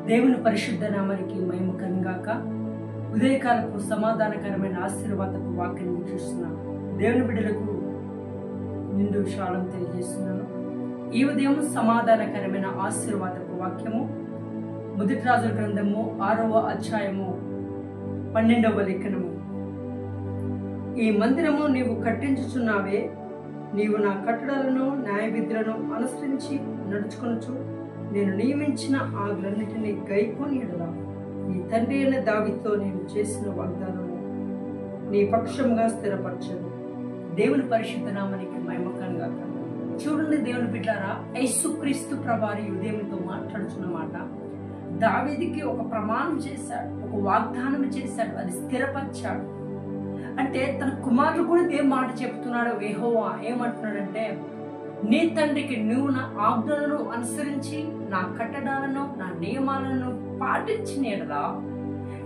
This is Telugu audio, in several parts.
దేవుని పరిశుద్ధ నామానికి మహిమ కలుగాక. ఉదయకాలపు సమాధానకరమైన ఆశీర్వాదపు వాక్యాన్ని చూస్తున్న దేవుని బిడ్డలకు నిండు శాలం తెలియజేస్తున్నాను. ఈ ఉదయం సమాధానకరమైన ఆశీర్వాదపు వాక్యము మొదటి రాజుల గ్రంథము 6వ అధ్యాయము 12వ లేఖనము. ఈ మందిరము నీవు కట్టించుచున్నావే, నీవు నా కట్టడలను న్యాయ విధులను అనుసరించి నడుచుకొనుచు నేను నియమించిన ఆజ్ఞలన్నిటినీ గైకొని ఎడల నీ తండ్రి అయిన దావీదుతో నేను చేసిన వాగ్దానము నీ పక్షంగా స్థిరపరచను. దేవుని పరిశుద్ధ నామానికి మహిమ కలుగాక. చూడండి దేవుని బిడ్డారా, యేసుక్రీస్తు ప్రభువారి ఉదయంతో మాట్లాడుతున్న మాట. దావీదుకి ఒక ప్రమాణం చేశాడు, ఒక వాగ్దానం చేశాడు, అది స్థిరపరిచాడు. అంటే తన కుమారుడు కూడా ఏం మాట చెప్తున్నాడు. యెహోవా ఏమంటున్నాడంటే, నీ తండ్రికి నువ్వు నా ఆజ్ఞలను అనుసరించి నా కట్టడాలను నా నియమాలను పాటించిన ఎడలా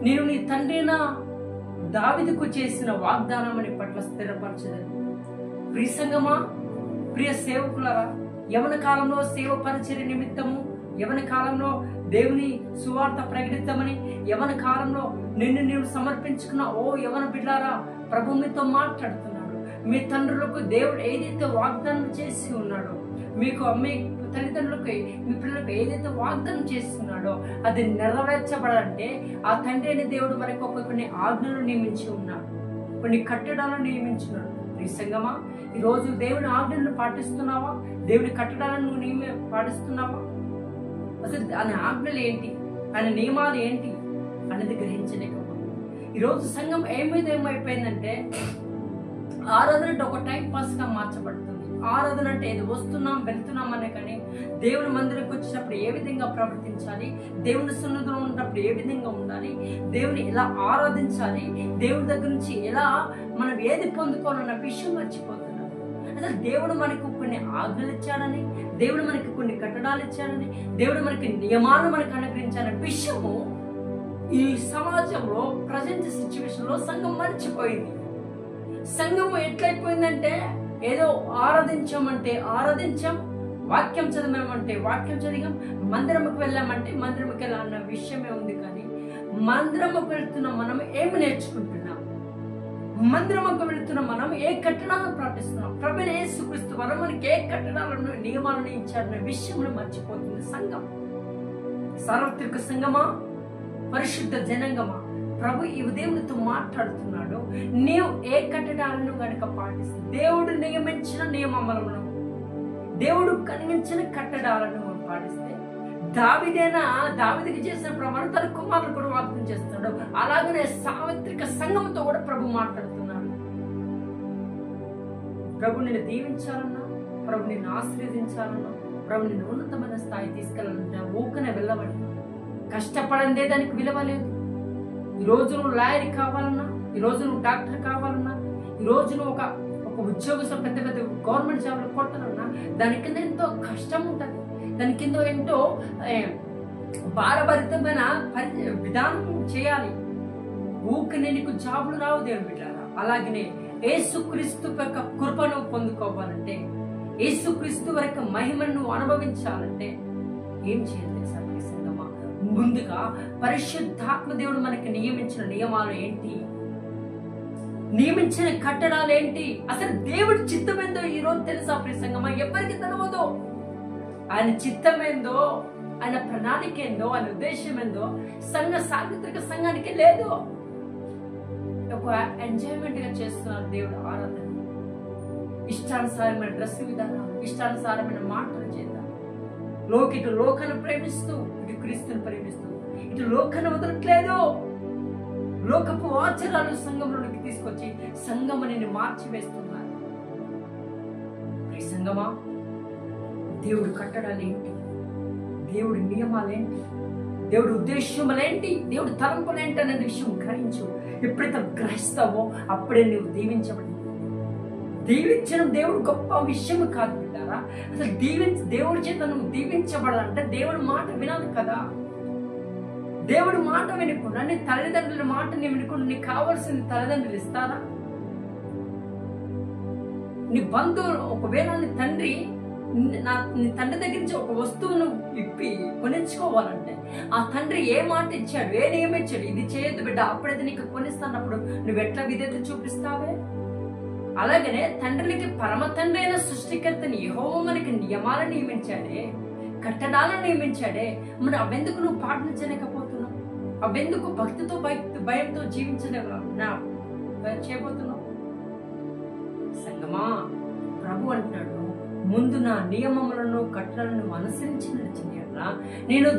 నేను నీ తండ్రిన దావీదుకు చేసిన వాగ్దానం అని పట్ల స్థిరపరచదని. ప్రియ సంగమా, ప్రియ సేవకులారా, యవన కాలంలో సేవ పరిచర్య నిమిత్తము, యవన కాలంలో దేవుని సువార్త ప్రకటిద్దామని, యవన కాలంలో నిన్ను నీవు సమర్పించుకున్న ఓ యవన బిడ్డారా, ప్రభు మీతో మాట్లాడుతున్నాడు. మీ తండ్రులకు దేవుడు ఏదైతే వాగ్దానం చేసి ఉన్నాడో, మీకు మీ తల్లిదండ్రులకు మీ పిల్లలకు ఏదైతే వాగ్దానం చేస్తున్నాడో అది నెరవేర్చబడాలంటే ఆ తండ్రి అనే దేవుడు మనకు కొన్ని ఆజ్ఞలు నియమించి ఉన్నాడు, కొన్ని కట్టడాలను నియమించున్నాడు. ఈ సంగమా, ఈరోజు దేవుని ఆజ్ఞలను పాటిస్తున్నావా? దేవుని కట్టడాలను నువ్వు పాటిస్తున్నావా? అసలు ఆయన ఆజ్ఞలు ఏంటి, ఆయన నియమాలు ఏంటి అనేది గ్రహించలేకపోతుంది. ఈరోజు సంఘం ఏమైపోయిందంటే, ఆరాధన అంటే ఒక టైం పాస్ గా మార్చబడుతుంది. ఆరాధన అంటే ఏదో వస్తున్నాం వెళ్తున్నాం అనే, కానీ దేవుని మందిరకు వచ్చినప్పుడు ఏ విధంగా ప్రవర్తించాలి, దేవుని సన్నిధిలో ఉన్నప్పుడు ఏ విధంగా ఉండాలి, దేవుని ఎలా ఆరాధించాలి, దేవుని దగ్గర నుంచి ఎలా మనం ఏది పొందుకోవాలన్న విషయం మర్చిపోతున్నాం. అసలు దేవుడు మనకు కొన్ని ఆజ్ఞలు ఇచ్చాడని, దేవుడు మనకి కొన్ని కట్టడాలు ఇచ్చాడని, దేవుడు మనకి నియమాలు మనకు అనుగ్రహించాలనే విషయము ఈ సమాజంలో ప్రజెంట్ సిచ్యువేషన్ లో సంఘం మర్చిపోయింది. సంఘం ఎట్లయిపోయిందంటే, ఏదో ఆరాధించామంటే ఆరాధించాం, వాక్యం చదివామంటే వాక్యం చదివాం, మందిరముకు వెళ్ళామంటే మందిరముకి వెళ్ళాలన్న విషయమే ఉంది. కానీ మందిరముకు వెళ్తున్న మనం ఏమి నేర్చుకుంటున్నాం? మందిరముకు వెళుతున్న మనం ఏ కట్టడాలను పాటిస్తున్నాం? ప్రభువైన యేసుక్రీస్తు వారు మనకి ఏ కట్టడాలను నియమాలను ఇచ్చారన్న విషయంలో మర్చిపోతుంది సంఘం. సార్వత్రిక సంఘమా, పరిశుద్ధ జనాంగమా, ప్రభు ఈ ఉదయంతో మాట్లాడుతున్నాడు. నీవు ఏ కట్టడాలను గనుక పాటిస్తే, దేవుడు నియమించిన నియమములను, దేవుడు కలిగించిన కట్టడాలను పాటిస్తే, దావీదుకి చేసిన ప్రమాణం తన కుమారుడు కూడా వాగ్దానం చేస్తున్నాడు. అలాగనే సార్వత్రిక సంఘంతో కూడా ప్రభు మాట్లాడుతున్నాడు. ప్రభు నిన్ను దీవించాలన్నా, ప్రభు నిన్ను ఆశీర్వదించాలన్నా, ప్రభు నిన్ను ఉన్నతమైన స్థాయి తీసుకెళ్ళాలంటే ఊకనే వెళ్ళబడి కష్టపడందే దానికి విలువ లేదు. ఈ రోజు నువ్వు లాయర్ కావాలన్నా, ఈ రోజు నువ్వు డాక్టర్ కావాలన్నా, ఈ రోజు నువ్వు ఒక ఉద్యోగం పెద్ద పెద్ద గవర్నమెంట్ జాబ్లు కొట్టాలన్నా దాని కింద ఎంతో కష్టం ఉంటుంది, దాని కింద ఎంతో భారభరితమైన విధానం చేయాలి. ఊకనే నీకు జాబులు రావు దేవుని బిడ్డలారా. అలాగనే యేసుక్రీస్తు యొక్క కృపను పొందుకోవాలంటే, యేసుక్రీస్తు వరకు మహిమను నువ్వు అనుభవించాలంటే ఏం చేయాలి? ముందుగా పరిశుద్ధాత్మ దేవుడు మనకి నియమించిన నియమాలు ఏంటి, నియమించిన కట్టడాలు ఏంటి, అసలు దేవుడి చిత్తం ఏందో ఈరోజు తెలుసా ప్రియ సంగమా? ఎవరికి తెలియదు. ఆయన చిత్తం ఏందో, ఆయన ప్రణాళిక ఏందో, ఆయన ఉద్దేశం ఏందో సార్వత్రిక సంఘానికి లేదు. ఒక ఎంజాయ్మెంట్ గా చేస్తున్నారు దేవుడు ఆరాధన. ఇష్టానుసారమైన డ్రెస్ విధానాలు, ఇష్టానుసారమైన మాటలు చేద్దాం. ఇటు లోకాన్ని ప్రేమిస్తూ, ఇటు క్రీస్తుని ప్రేమిస్తూ, ఇటు లోకాన్ని వదలట్లేదు. లోకపు ఆచారాలు సంఘంలోకి తీసుకొచ్చి సంఘముని మార్చివేస్తున్నారు. ఈ సంఘమా, దేవుడు కట్టడాలు ఏంటి, దేవుడి నియమాలేంటి, దేవుడి ఉద్దేశములేంటి, దేవుడి తలంపులేంటి అనే విషయం గ్రహించు. ఎప్పుడైతే గ్రహిస్తావో అప్పుడే నువ్వు దీవించబడి. దీవించడం దేవుడు గొప్ప విషయం కాదు బిడ్డారా. అసలు దేవుడి చేత నువ్వు దీవించబడాలంటే దేవుడి మాట వినాలి కదా. దేవుడి మాట వినకుండా, నీ తల్లిదండ్రుల మాట నీ వినకుండా నీకు కావాల్సిన తల్లిదండ్రులు ఇస్తారా? నీ బంధువులు, ఒకవేళ నీ తండ్రి నీ తండ్రి దగ్గర నుంచి ఒక వస్తువును ఇప్పి కొనించుకోవాలంటే ఆ తండ్రి ఏ మాట ఇచ్చాడు, ఏ నియమం ఇచ్చాడు, ఇది చేయొద్దు బిడ్డ, అప్పుడైతే నీకు కొనిస్తానప్పుడు నువ్వు ఎట్లా విధేయత చూపిస్తావే? అలాగనే తండ్రికి పరమ తండ్రి అయిన సృష్టికర్తని యెహోవా మనకి నియమాలను నియమించాడే, కట్టడాలను నియమించాడే, మరి అవెందుకు నువ్వు పాటించలేకపోతున్నావు? అవెందుకు భక్తితో భయంతో చేయబోతున్నావు? సంగమా, ప్రభు అంటున్నాడు, ముందు నా నియమములను కట్టడలను అనుసరించి నడిచినట్లా నేను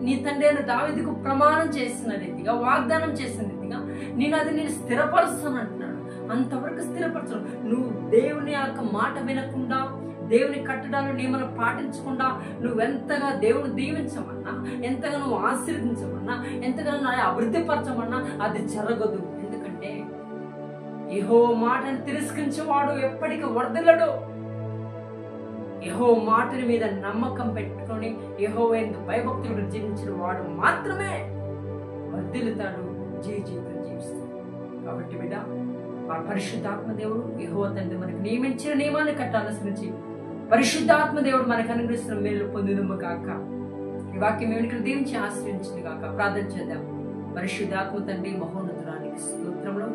నీ తండ్రి అయిన దావీదుకు ప్రమాణం చేసిన రీతిగా, వాగ్దానం చేసిన రీతిగా నేను స్థిరపరుస్తాను అంటున్నాడు. అంతవరకు స్థిరపరచను. నువ్వు దేవుని యొక్క మాట వినకుండా, దేవుని కట్టడాలు నియమను పాటించకుండా నువ్వెంతగా దేవుని దీవించమన్నా, ఎంతగా నువ్వు ఆశీర్వదించమన్నా, ఎంతగా నువ్వు అభివృద్ధి పరచమన్నా అది జరగదు. ఎందుకంటే యెహోవా మాటను తిరస్కరించేవాడు ఎప్పటికీ వర్ధిల్లడు. యెహోవా మాటల మీద నమ్మకం పెట్టుకొని యెహోవా యందు భయభక్తులు జీవించిన వాడు మాత్రమే వర్ధిల్లుతాడు, జీవితం జీవిస్తాడు. కాబట్టి బిడ్డ, ఆ పరిశుద్ధాత్మ దేవుడు యెహోవా తండ్రి మనకు నియమించిన నియమాన్ని కట్టాలనుసరించి పరిశుద్ధాత్మ దేవుడు మనకు అనుగ్రహిస్తున్న మేలు పొందుదము కాక. ఈ వాక్యం ఇక్కడ దీవించి ఆశ్రయించింది కాక. ప్రార్థన చేద్దాం. పరిశుద్ధాత్మ తండ్రి మహోన్నతురానికి స్తోత్రంలో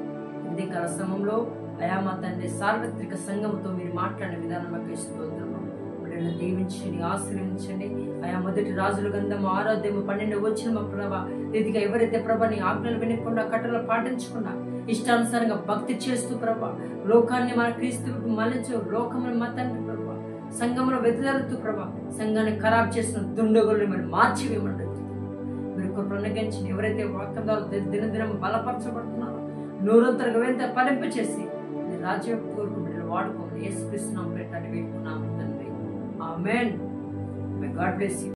ఇది కాల సమయంలో అయా మా తండ్రి సార్వత్రిక సంఘముతో మీరు మాట్లాడిన విధానం యొక్క స్తోత్రంలో బిడ్డలను దీవించండి, ఆశ్రయించండి. ఆయా మొదటి రాజుల గ్రంథము 6వ అధ్యాయము 12వ వచనము ప్రభా రీతిగా ఎవరైతే ప్రభా నీ ఆజ్ఞలు వినకుండా, కట్టలు పాటించకుండా, ఇష్టానుసారంగా భక్తి చేస్తూ ప్రభా లోకాన్ని మన క్రీస్తుకు మలచు, లోకమును మా తండ్రి ప్రభా సంఘమును వెతులుతూ ప్రభా సంఘాన్ని ఖరాబ్ చేసిన దుండగుల్ని మనం మార్చివేయమంటారు. మీరు కృపణగించి ఎవరైతే వాక్యం ద్వారా దినదినం బలపరచబడుతున్నారో నూరంతరంగా వెంట ఫలింప చేసి రాజ్య కోరుకు బిడ్డలు వాడుకోమని యేసుక్రీస్తు నామములో వేడుకున్నాము తండ్రి. ఆమేన్. May God bless you.